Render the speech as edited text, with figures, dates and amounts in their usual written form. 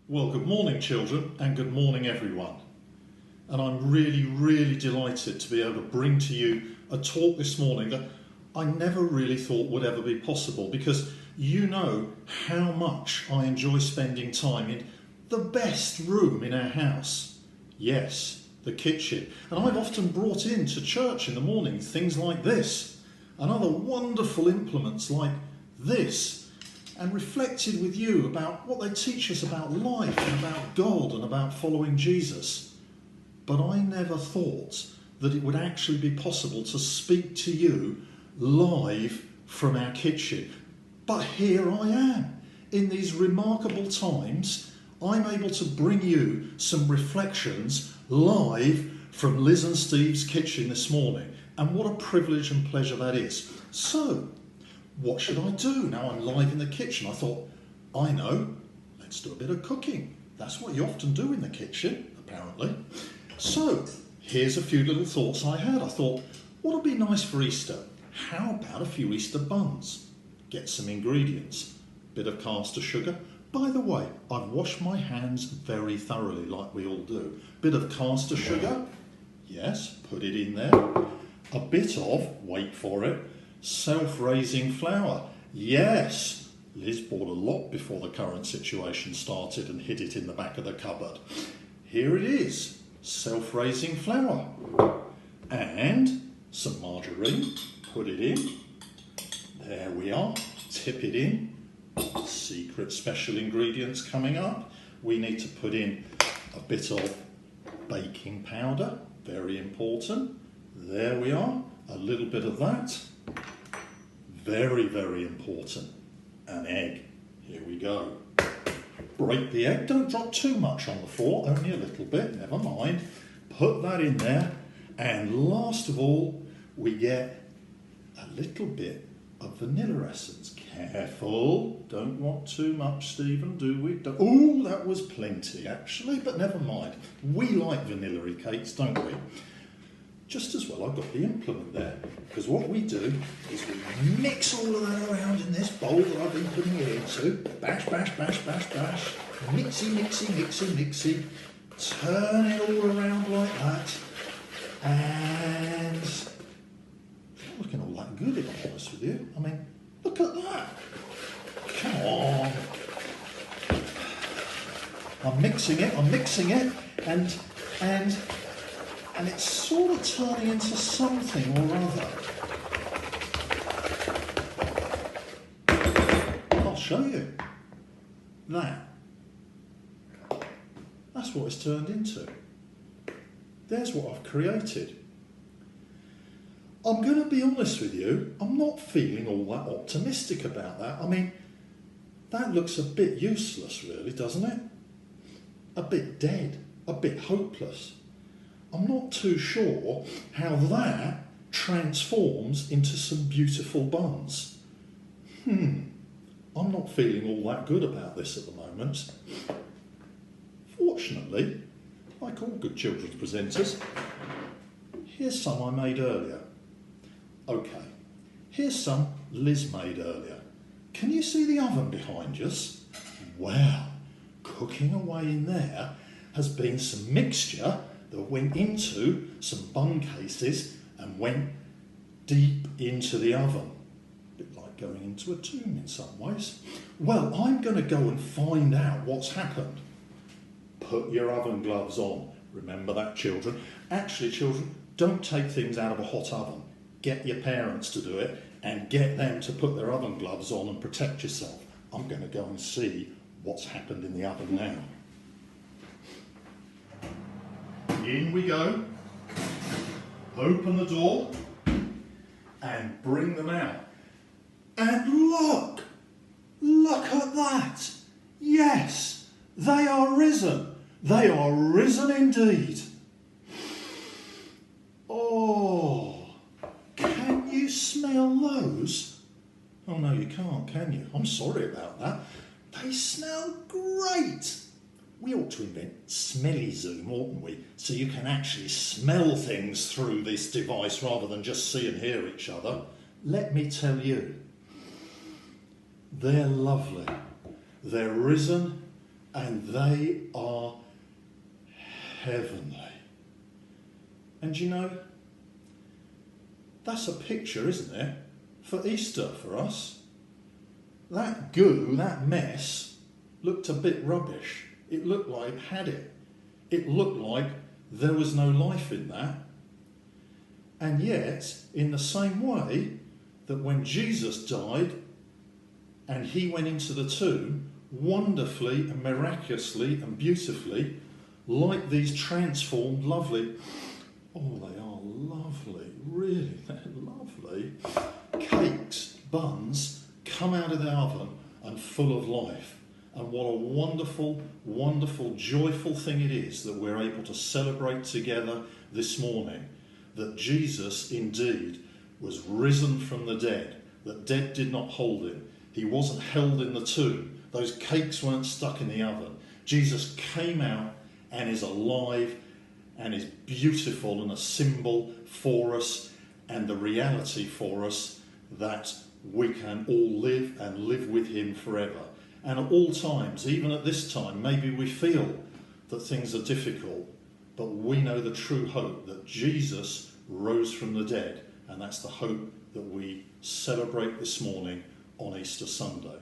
Well, good morning, children, and good morning, everyone. And I'm really delighted to be able to bring to you a talk this morning that I never really thought would ever be possible, because you know how much I enjoy spending time in the best room in our house. Yes, the kitchen. And I've often brought in to church in the morning things like this and other wonderful implements like this, and reflected with you about what they teach us about life and about God and about following Jesus. But I never thought that it would actually be possible to speak to you live from our kitchen. But here I am. In these remarkable times, I'm able to bring you some reflections live from Liz and Steve's kitchen this morning. And what a privilege and pleasure that is. So, what should I do now I'm live in the kitchen? I thought, I know, let's do a bit of cooking. That's what you often do in the kitchen, apparently. So, here's a few little thoughts I had. I thought, what would be nice for Easter? How about a few Easter buns? Get some ingredients. Bit of caster sugar. By the way, I've washed my hands very thoroughly, like we all do. Bit of caster sugar. Yes, put it in there. A bit of, wait for it, self-raising flour. Yes, Liz bought a lot before the current situation started and hid it in the back of the cupboard. Here it is, self-raising flour. And some margarine, put it in. There we are, tip it in. Secret special ingredients coming up. We need to put in a bit of baking powder, very important. There we are, a little bit of that. Very important. An egg. Here we go. Break the egg. Don't drop too much on the floor, only a little bit, never mind. Put that in there. And last of all, we get a little bit of vanilla essence. Careful. Don't want too much, Stephen, do we? Oh, that was plenty, actually, but never mind. We like vanilla-y cakes, don't we? Just as well I've got the implement there, because what we do is we mix all of that around in this bowl that I've been putting it into. Bash. Mixy. Turn it all around like that. And it's not looking all that good, if I'm honest with you. I mean, look at that. Come on. I'm mixing it, and it's sort of turning into something or other. I'll show you. That's what it's turned into. There's what I've created. I'm going to be honest with you, I'm not feeling all that optimistic about that. I mean, that looks a bit useless, really, doesn't it? A bit dead, a bit hopeless. I'm not too sure how that transforms into some beautiful buns. I'm not feeling all that good about this at the moment. Fortunately, like all good children's presenters, here's some I made earlier. Okay, here's some Liz made earlier. Can you see the oven behind us? Well, cooking away in there has been some mixture that went into some bun cases and went deep into the oven. A bit like going into a tomb in some ways. Well, I'm going to go and find out what's happened. Put your oven gloves on. Remember that, children. Actually, children, don't take things out of a hot oven. Get your parents to do it and get them to put their oven gloves on and protect yourself. I'm going to go and see what's happened in the oven now. In we go. Open the door and bring them out. And look at that. Yes, they are risen. They are risen indeed. Oh, can you smell those? Oh no, you can't, can you? I'm sorry about that. They smell great. We ought to invent Smelly Zoom, oughtn't we? So you can actually smell things through this device rather than just see and hear each other. Let me tell you, they're lovely. They're risen and they are heavenly. And you know, that's a picture, isn't it, for Easter for us. That goo, that mess, looked a bit rubbish. It looked like it had it. It looked like there was no life in that. And yet, in the same way that when Jesus died and he went into the tomb, wonderfully and miraculously and beautifully, like these transformed, lovely, oh, they are lovely, really, they're lovely, cakes, buns, come out of the oven and full of life. And what a wonderful, wonderful, joyful thing it is that we're able to celebrate together this morning, that Jesus indeed was risen from the dead, that death did not hold him. He wasn't held in the tomb. Those cakes weren't stuck in the oven. Jesus came out and is alive and is beautiful and a symbol for us and the reality for us that we can all live and live with him forever. And at all times, even at this time, maybe we feel that things are difficult, but we know the true hope that Jesus rose from the dead, and that's the hope that we celebrate this morning on Easter Sunday.